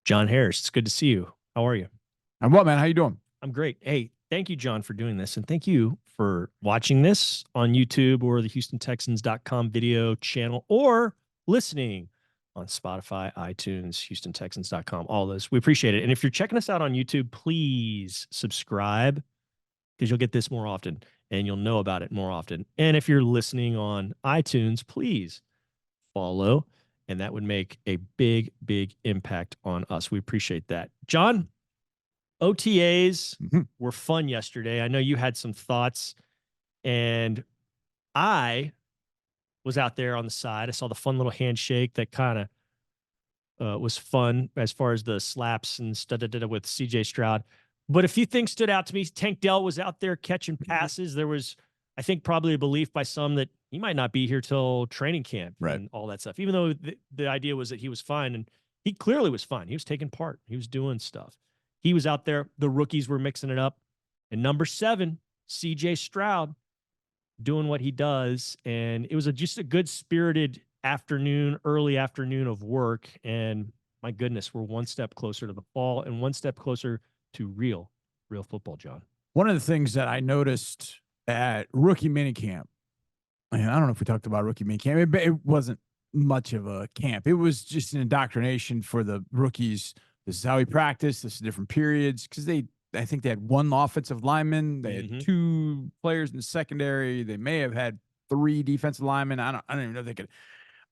John Harris, it's good to see you. How are you? I'm well, man. How you doing? I'm great. Hey, thank you, John, for doing this. And thank you for watching this on YouTube or the HoustonTexans.com video channel or listening on Spotify, iTunes, HoustonTexans.com, all those. We appreciate it. And if you're checking us out on YouTube, please subscribe because you'll get this more often and you'll know about it more often. And if you're listening on iTunes, please follow. And that would make a big, big impact on us. We appreciate that. John, OTAs were fun yesterday. I know you had some thoughts, and I was out there on the side. I saw the fun little handshake that kind of was fun as far as the slaps and stuff with CJ Stroud. But a few things stood out to me. Tank Dell was out there catching passes. There was, I think, probably a belief by some that he might not be here till training camp and all that stuff, even though the idea was that he was fine, and he clearly was fine. He was taking part. He was doing stuff. He was out there. The rookies were mixing it up. And number 7, CJ Stroud, doing what he does. And it was just a good-spirited afternoon, early afternoon of work. And my goodness, we're one step closer to the fall and one step closer to real football, John. One of the things that I noticed at rookie minicamp, and I don't know if we talked about rookie minicamp, it wasn't much of a camp. It was just an indoctrination for the rookies. This is how we practice. This is different periods because I think they had 1 offensive lineman. They had 2 players in the secondary. They may have had 3 defensive linemen. I don't even know if they could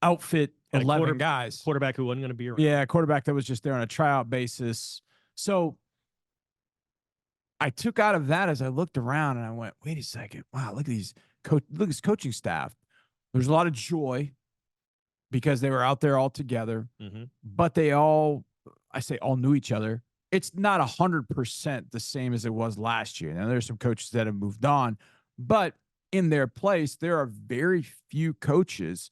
outfit 11 guys. Quarterback who wasn't going to be around. Yeah, quarterback that was just there on a tryout basis. So I took out of that as I looked around and I went, wait a second. Wow, look at this coaching staff. There's a lot of joy because they were out there all together, but they all knew each other. It's not 100% the same as it was last year. Now there's some coaches that have moved on, but in their place, there are very few coaches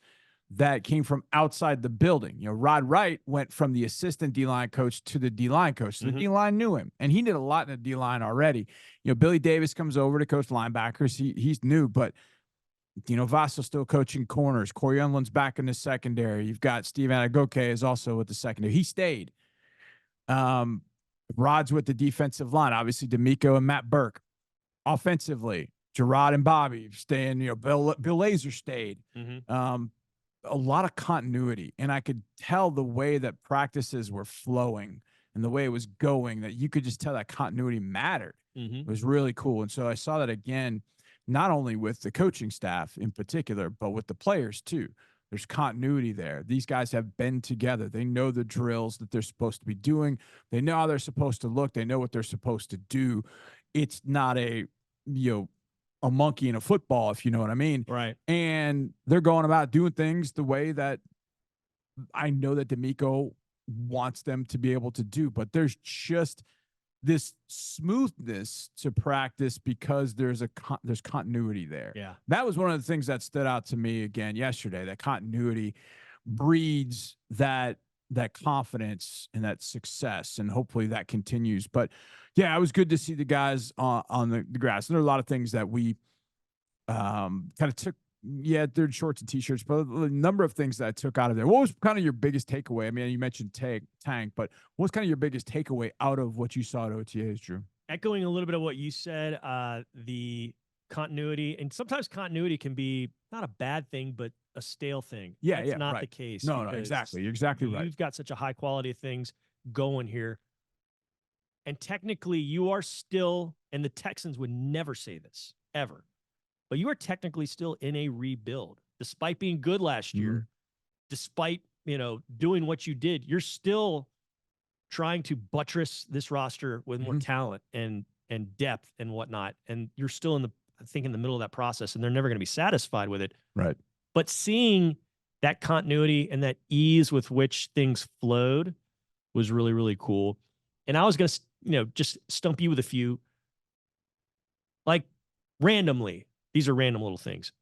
that came from outside the building. You know, Rod Wright went from the assistant D-line coach to the D-line coach. So the D-line knew him, and he did a lot in the D-line already. You know, Billy Davis comes over to coach linebackers. He's new, but Dino Vasso still coaching corners. Corey Unland's back in the secondary. You've got Steve Anagoke is also with the secondary. He stayed. Rod's with the defensive line. Obviously, D'Amico and Matt Burke. Offensively, Gerard and Bobby staying. You know, Bill Lazor stayed. A lot of continuity, and I could tell the way that practices were flowing and the way it was going, that you could just tell that continuity mattered. It was really cool. And so I saw that again, not only with the coaching staff in particular, but with the players too. There's continuity there. These guys have been together. They know the drills that they're supposed to be doing. They know how they're supposed to look. They know what they're supposed to do. It's not a monkey in a football, if you know what I mean. Right. And they're going about doing things the way that I know that D'Amico wants them to be able to do. But there's just this smoothness to practice because there's continuity there. Yeah. That was one of the things that stood out to me again yesterday. That continuity breeds that confidence and that success, and hopefully that continues. But yeah, it was good to see the guys on the grass. And there are a lot of things that we kind of took. Yeah, they're shorts and T-shirts, but a number of things that I took out of there. What was kind of your biggest takeaway? I mean, you mentioned Tank, but what's kind of your biggest takeaway out of what you saw at OTAs, Drew? Echoing a little bit of what you said, the continuity, and sometimes continuity can be not a bad thing, but a stale thing. Yeah, That's not the case. No, exactly. You're exactly right. You've got such a high quality of things going here. And technically, you are still, and the Texans would never say this, ever, but you are technically still in a rebuild. Despite being good last year, despite, doing what you did, you're still trying to buttress this roster with more talent and depth and whatnot. And you're still in the middle of that process, and they're never going to be satisfied with it. Right. But seeing that continuity and that ease with which things flowed was really, really cool. And I was going to, just stump you with a few, like randomly. These are random little things.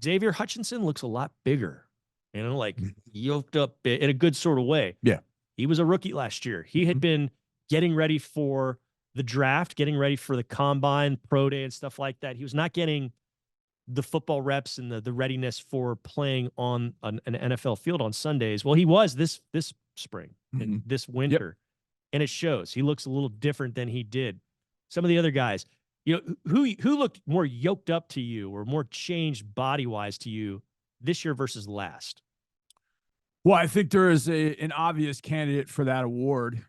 Xavier Hutchinson looks a lot bigger, like yoked up in a good sort of way. Yeah. He was a rookie last year. He had been getting ready for the draft, getting ready for the combine, pro day, and stuff like that. He was not getting the football reps and the readiness for playing on an NFL field on Sundays. Well, he was this spring and this winter. and it shows. He looks a little different than he did. Some of the other guys, who looked more yoked up to you or more changed body-wise to you this year versus last? Well, I think there is an obvious candidate for that award,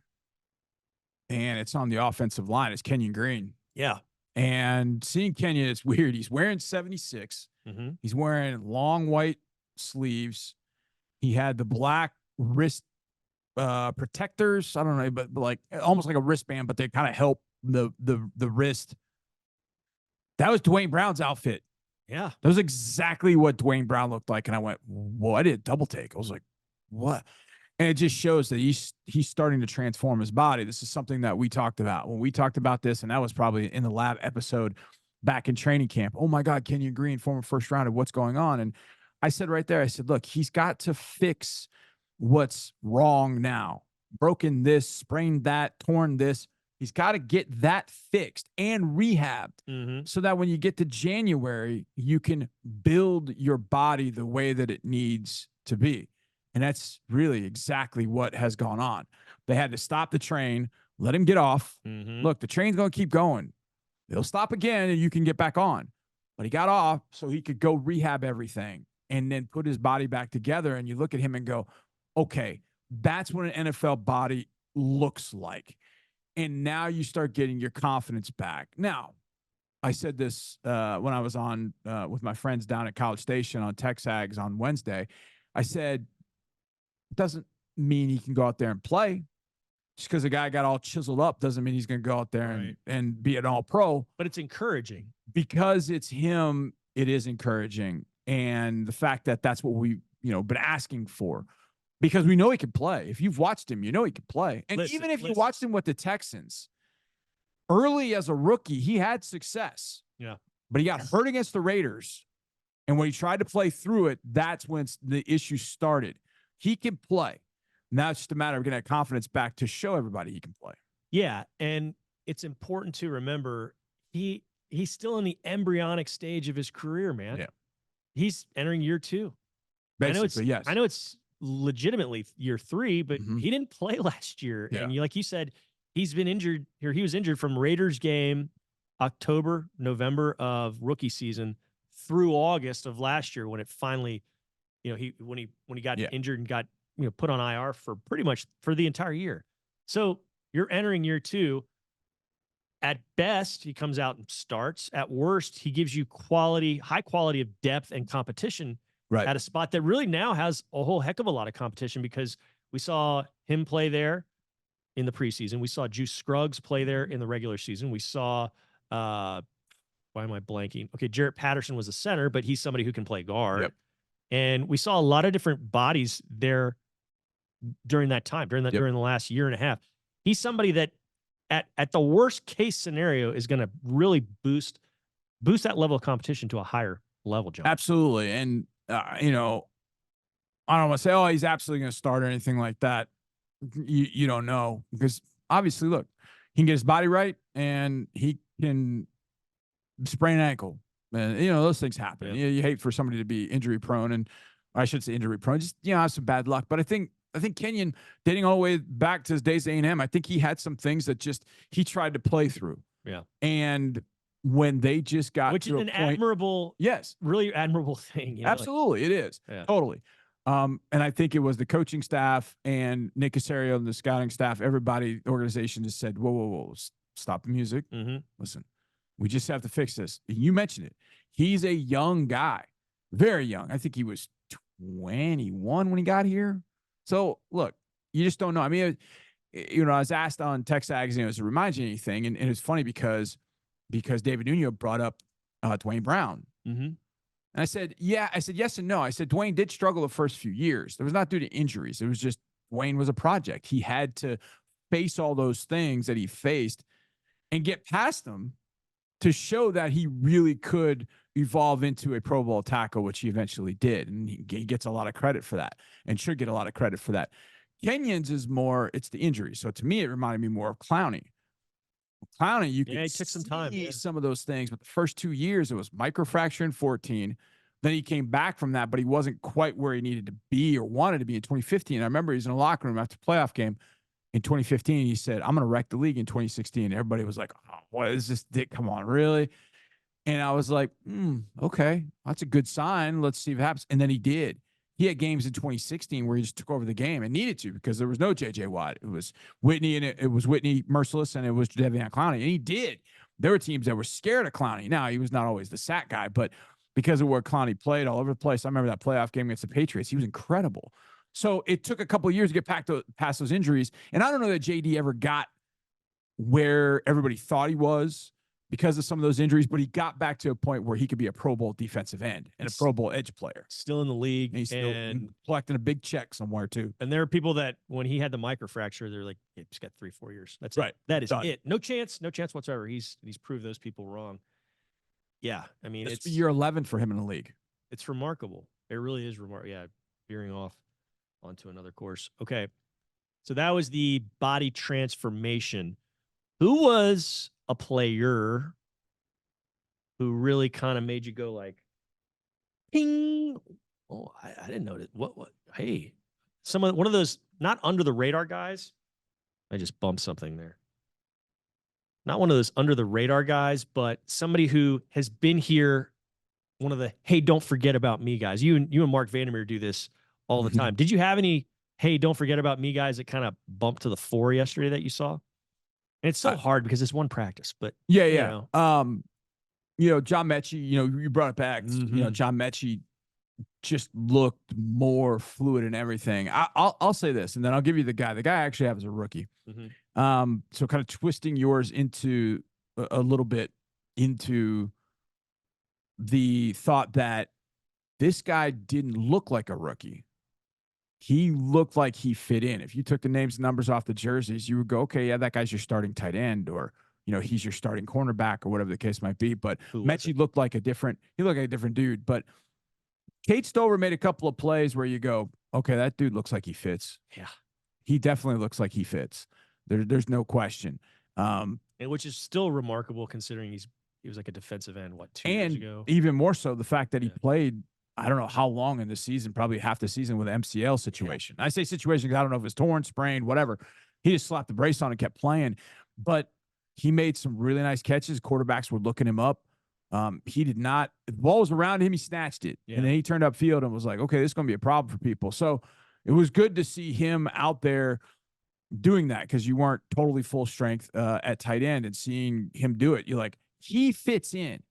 and it's on the offensive line. It's Kenyan Green. Yeah. And seeing Kenyan, it's weird. He's wearing 76. Mm-hmm. He's wearing long white sleeves. He had the black wrist protectors. I don't know, but like almost like a wristband, but they kind of help the wrist. That was Dwayne Brown's outfit. Yeah. That was exactly what Dwayne Brown looked like. And I went, well, I did a double take. I was like, what? And it just shows that he's starting to transform his body. This is something that we talked about when we talked about this, and that was probably in the lab episode back in training camp. Oh my God, Kenyan Green, former first rounder, what's going on? And I said right there, I said, look, he's got to fix what's wrong now. Broken this, sprained that, torn this. He's got to get that fixed and rehabbed so that when you get to January, you can build your body the way that it needs to be. And that's really exactly what has gone on. They had to stop the train, let him get off. Look, the train's going to keep going. It'll stop again and you can get back on. But he got off so he could go rehab everything and then put his body back together. And you look at him and go, okay, that's what an NFL body looks like. And now you start getting your confidence back. Now, I said this when I was on with my friends down at College Station on TexAgs on Wednesday. I said, it doesn't mean he can go out there and play. Just because a guy got all chiseled up doesn't mean he's going to go out there and be an all-pro. But it's encouraging. Because it's him, it is encouraging. And the fact that that's what we, been asking for. Because we know he can play. If you've watched him, you know he can play. And even if you watched him with the Texans, early as a rookie, he had success. Yeah. But he got hurt against the Raiders. And when he tried to play through it, that's when the issue started. He can play. Now it's just a matter of getting that confidence back to show everybody he can play. Yeah. And it's important to remember he's still in the embryonic stage of his career, man. Yeah. He's entering year 2. Basically, yes. I know it's legitimately year 3, but he didn't play last year. Yeah. And like you said, he's been injured here. He was injured from Raiders game, October, November of rookie season through August of last year when it finally, when he got injured and got, put on IR for pretty much for the entire year. So you're entering year 2. At best, he comes out and starts. At worst, he gives you high quality of depth and competition at a spot that really now has a whole heck of a lot of competition because we saw him play there in the preseason. We saw Juice Scruggs play there in the regular season. We saw, why am I blanking? Okay, Jarrett Patterson was a center, but he's somebody who can play guard. Yep. And we saw a lot of different bodies there during that time, during the last year and a half. He's somebody that at the worst case scenario is going to really boost that level of competition to a higher level, John. Absolutely. And, I don't want to say, oh, he's absolutely going to start or anything like that. You don't know because obviously, look, he can get his body right and he can sprain an ankle. And, those things happen. You hate for somebody to be injury prone, and I should say injury prone, just, have some bad luck. But I think Kenyan, dating all the way back to his days at A&M, I think he had some things that he tried to play through. Yeah. And when they just got which to is an admirable, really admirable thing. Absolutely, it is. Yeah. Totally. And I think it was the coaching staff and Nick Caserio and the scouting staff, everybody, the organization just said, whoa, stop the music. Listen, we just have to fix this. You mentioned it. He's a young guy, very young. I think he was 21 when he got here. So look, you just don't know. I mean, I was asked on TexAgs, does it remind you anything? And it's funny because David Nuno brought up Dwayne Brown. And I said, yes and no. I said, Dwayne did struggle the first few years. It was not due to injuries. It was just Dwayne was a project. He had to face all those things that he faced and get past them to show that he really could evolve into a Pro Bowl tackle, which he eventually did. And he gets a lot of credit for that and should get a lot of credit for that. Kenyon's is more, it's the injury. So to me, it reminded me more of Clowney. Clowney, you can it took some time. Some of those things, but the first 2 years, it was microfracture in 14. Then he came back from that, but he wasn't quite where he needed to be or wanted to be in 2015. I remember he was in a locker room after the playoff game, in 2015. He said, I'm going to wreck the league in 2016. Everybody was like, oh, what is this dick? Come on, really? And I was like, okay, that's a good sign. Let's see if it happens. And then he did. He had games in 2016 where he just took over the game and needed to because there was no J.J. Watt. It was Whitney, and it was Whitney Merciless, and it was Devion Clowney. And he did. There were teams that were scared of Clowney. Now, he was not always the sack guy, but because of where Clowney played all over the place, I remember that playoff game against the Patriots. He was incredible. So it took a couple of years to get past those injuries. And I don't know that J.D. ever got where everybody thought he was because of some of those injuries, but he got back to a point where he could be a Pro Bowl defensive end and a Pro Bowl edge player. Still in the league. And he's still collecting a big check somewhere too. And there are people that when he had the microfracture, they're like, yeah, he's got 3-4 years. That's right. It. That is Done. it. No chance whatsoever. He's proved those people wrong. Yeah. I mean, it's year 11 for him in the league. It's remarkable. It really is remarkable. Yeah. Veering off onto another course. Okay. So that was the body transformation. Who was a player who really kind of made you go like, ping? Oh, I didn't notice. What? Hey, one of those not under the radar guys. I just bumped something there. Not one of those under the radar guys, but somebody who has been here. One of the, hey, don't forget about me guys. You and Mark Vandermeer do this all the time. Did you have any, hey, don't forget about me guys that kind of bumped to the fore yesterday that you saw? And it's so hard because it's one practice, but yeah. You know. John Mechie, you brought it back. John Mechie just looked more fluid in everything. I'll say this, and then I'll give you the guy. The guy I actually have as a rookie. So kind of twisting yours into a little bit into the thought that this guy didn't look like a rookie. He looked like he fit in. If you took the names and numbers off the jerseys, you would go, okay, yeah, that guy's your starting tight end, or he's your starting cornerback or whatever the case might be. But Mechie looked like a different dude. But Kate Stover made a couple of plays where you go, okay, that dude looks like he fits. Yeah. He definitely looks like he fits. There's no question. And which is still remarkable considering he was like a defensive end, 2 years ago? Even more so the fact that he played, I don't know how long in the season, probably half the season with an MCL situation. I say situation because I don't know if it's torn, sprained, whatever. He just slapped the brace on and kept playing. But he made some really nice catches. Quarterbacks were looking him up. He did not. The ball was around him. He snatched it. Yeah. And then he turned upfield and was like, okay, this is going to be a problem for people. So it was good to see him out there doing that because you weren't totally full strength at tight end, and seeing him do it, you're like, he fits in.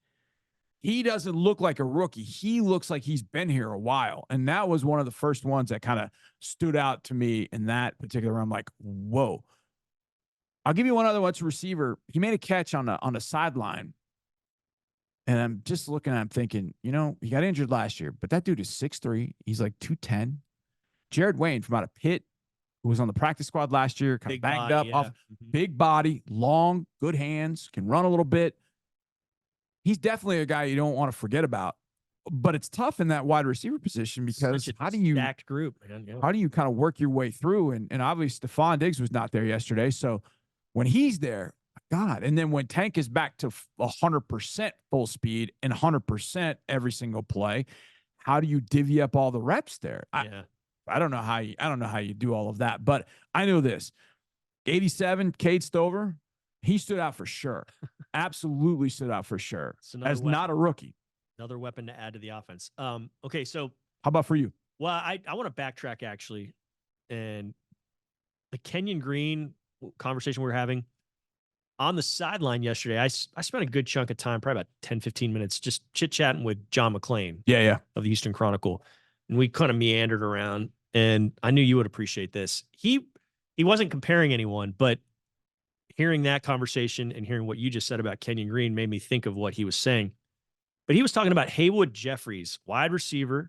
He doesn't look like a rookie. He looks like he's been here a while. And that was one of the first ones that kind of stood out to me in that particular. I'm like, whoa. I'll give you one other one. It's a receiver. He made a catch on a sideline. And I'm just looking at him thinking, he got injured last year, but that dude is 6'3". He's like 210. Jared Wayne from out of Pitt, who was on the practice squad last year, kind of banged up, off big body, long, good hands, can run a little bit. He's definitely a guy you don't want to forget about. But it's tough in that wide receiver position because how do you stacked group, man. Yeah. How do you kind of work your way through? And obviously Stephon Diggs was not there yesterday. So when he's there, God, and then when Tank is back to 100% full speed and 100% every single play, how do you divvy up all the reps there? I don't know how you do all of that, but I know this. 87, Cade Stover, he stood out for sure. Absolutely stood out for sure. As not a rookie. Another weapon to add to the offense. Okay, so how about for you? Well, I want to backtrack actually. And the Kenyan Green conversation we were having on the sideline yesterday, I spent a good chunk of time, probably about 10, 15 minutes, just chit-chatting with John McClain of the Houston Chronicle. And we kind of meandered around, and I knew you would appreciate this. He wasn't comparing anyone, but hearing that conversation and hearing what you just said about Kenyan Green made me think of what he was saying. But he was talking about Haywood Jeffries, wide receiver,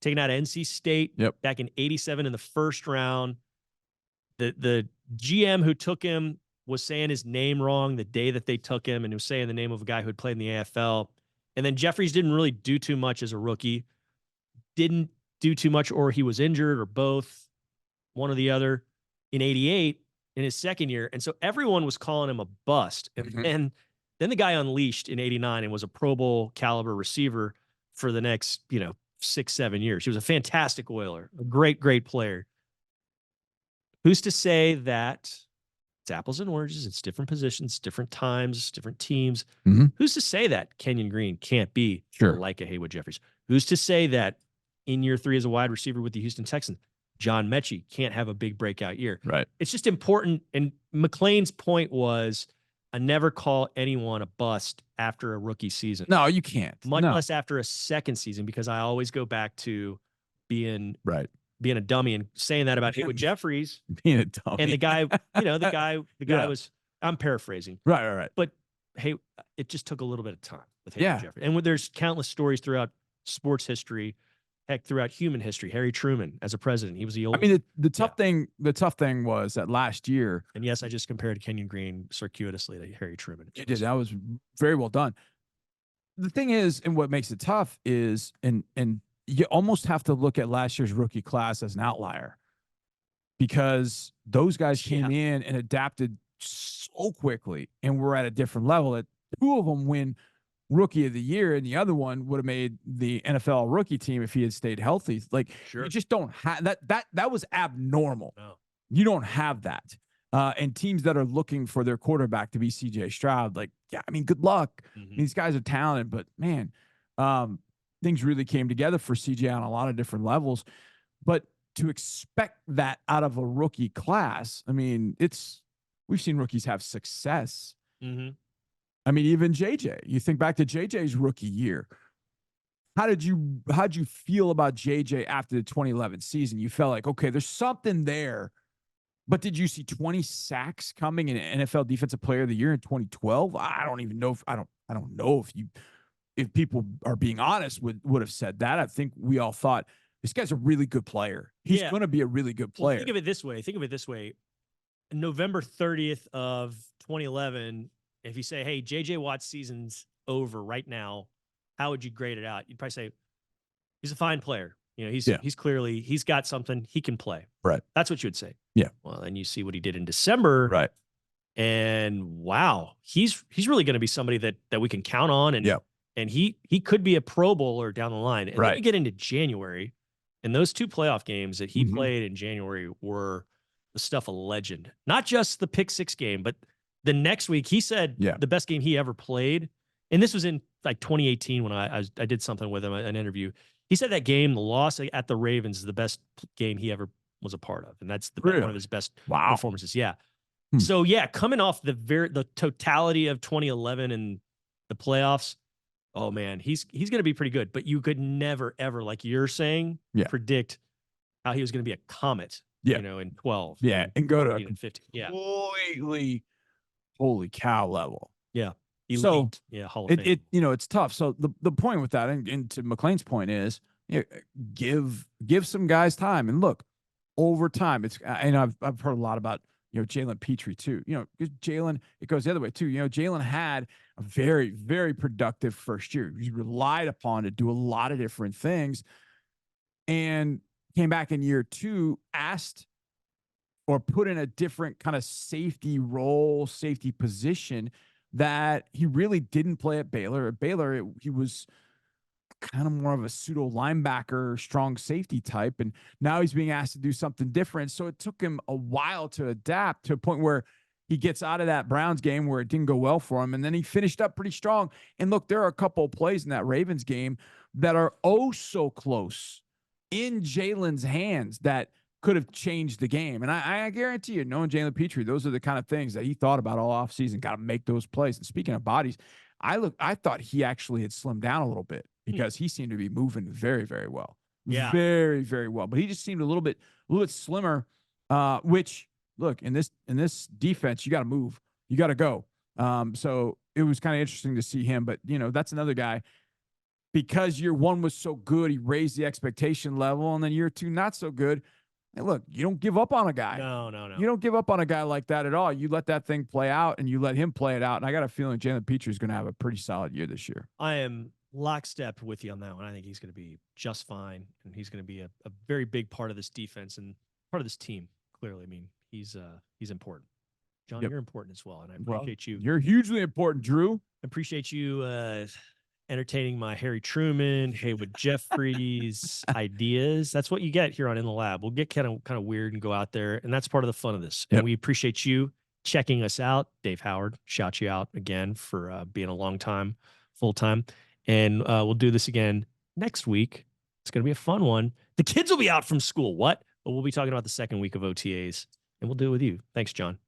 taken out of NC State back in '87 in the first round. The GM who took him was saying his name wrong the day that they took him, and he was saying the name of a guy who had played in the AFL. And then Jeffries didn't really do too much as a rookie. Didn't do too much, or he was injured, or both, one or the other, in '88 in his second year. And so everyone was calling him a bust. And then the guy unleashed in '89 and was a Pro Bowl caliber receiver for the next, 6-7 years. He was a fantastic Oiler, a great, great player. Who's to say that it's apples and oranges? It's different positions, different times, different teams. Mhm. Who's to say that Kenyan Green can't be Sure. like a Haywood Jeffries? Who's to say that in year 3 as a wide receiver with the Houston Texans, John Mechie can't have a big breakout year? Right. It's just important. And McLean's point was, I never call anyone a bust after a rookie season. No, you can't. Much No. less after a second season, because I always go back to being Right. a dummy and saying that about Haywood Jeffries. Being a dummy. And the guy, the guy Yeah. was, I'm paraphrasing, right. but hey, it just took a little bit of time with Haywood Yeah. Jeffries. And there's countless stories throughout sports history, heck, throughout human history. Harry Truman as a president, he was the old. I mean, the tough thing was that last year. And yes, I just compared Kenyan Green circuitously to Harry Truman. You did. That was very well done. The thing is, and what makes it tough is, and you almost have to look at last year's rookie class as an outlier, because those guys came in and adapted so quickly and were at a different level that 2 of them win rookie of the year, and the other one would have made the NFL rookie team if he had stayed healthy. Like, you just don't have that was abnormal. No. You don't have that. And teams that are looking for their quarterback to be CJ Stroud, like, yeah, I mean, good luck. These guys are talented, but man, things really came together for CJ on a lot of different levels. But to expect that out of a rookie class, I mean, we've seen rookies have success. I mean, even JJ, you think back to JJ's rookie year. How'd you feel about JJ after the 2011 season? You felt like, okay, there's something there. But did you see 20 sacks coming in NFL Defensive Player of the Year in 2012? I don't even know I don't know if people are being honest would have said that. I think we all thought this guy's a really good player. He's going to be a really good player. Well, think of it this way. November 30th of 2011, if you say, hey, JJ Watt's season's over right now, how would you grade it out? You'd probably say he's a fine player. He's clearly, he's got something, he can play. Right. That's what you would say. Yeah. Well, then you see what he did in December. Right. And wow, he's really going to be somebody that we can count on. And he could be a Pro Bowler down the line. And then we get into January, and those 2 playoff games that he played in January were the stuff of legend. Not just the pick 6 game, but the next week he said the best game he ever played. And this was in like 2018 when I did something with him, an interview. He said that game, the loss at the Ravens, is the best game he ever was a part of. And that's one of his best performances. Yeah. So coming off the totality of 2011 and the playoffs, oh man, he's going to be pretty good. But you could never, ever, like you're saying, predict how he was going to be a comet, in 12. And go to 15. Completely holy cow level. Yeah. Elite. So Hall of Fame. It's tough. So the point with that, and to McLean's point is, give some guys time. And look, over time, I've heard a lot about Jalen Petrie too. Jalen, it goes the other way too. Jalen had a very, very productive first year. He relied upon to do a lot of different things, and came back in year 2, asked or put in a different kind of safety role, safety position that he really didn't play at Baylor. At Baylor, he was kind of more of a pseudo linebacker, strong safety type. And now he's being asked to do something different. So it took him a while to adapt to a point where he gets out of that Browns game where it didn't go well for him. And then he finished up pretty strong. And look, there are a couple of plays in that Ravens game that are oh so close in Jalen's hands that could have changed the game. And I guarantee you, knowing Jalen Petrie, those are the kind of things that he thought about all offseason. Got to make those plays. And speaking of bodies, I thought he actually had slimmed down a little bit because he seemed to be moving very, very well. Yeah. Very, very well. But he just seemed a little bit slimmer, which, look, in this defense, you got to move. You got to go. So it was kind of interesting to see him. But, that's another guy. Because year 1 was so good, he raised the expectation level. And then year 2, not so good. And look, you don't give up on a guy. No. You don't give up on a guy like that at all. You let that thing play out, and you let him play it out. And I got a feeling Jalen Petrie is going to have a pretty solid year this year. I am lockstep with you on that one. I think he's going to be just fine, and he's going to be a very big part of this defense and part of this team. Clearly, I mean, he's important. John, you're important as well, and I appreciate you. You're hugely important, Drew. I appreciate you entertaining my Harry Truman, Haywood Jeffries ideas. That's what you get here on In the Lab. We'll get kind of weird and go out there, and that's part of the fun of this. And Yep. we appreciate you checking us out. Dave Howard, shout you out again for being a long time, full time. And we'll do this again next week. It's going to be a fun one. The kids will be out from school. What? But we'll be talking about the second week of OTAs, and we'll do it with you. Thanks, John.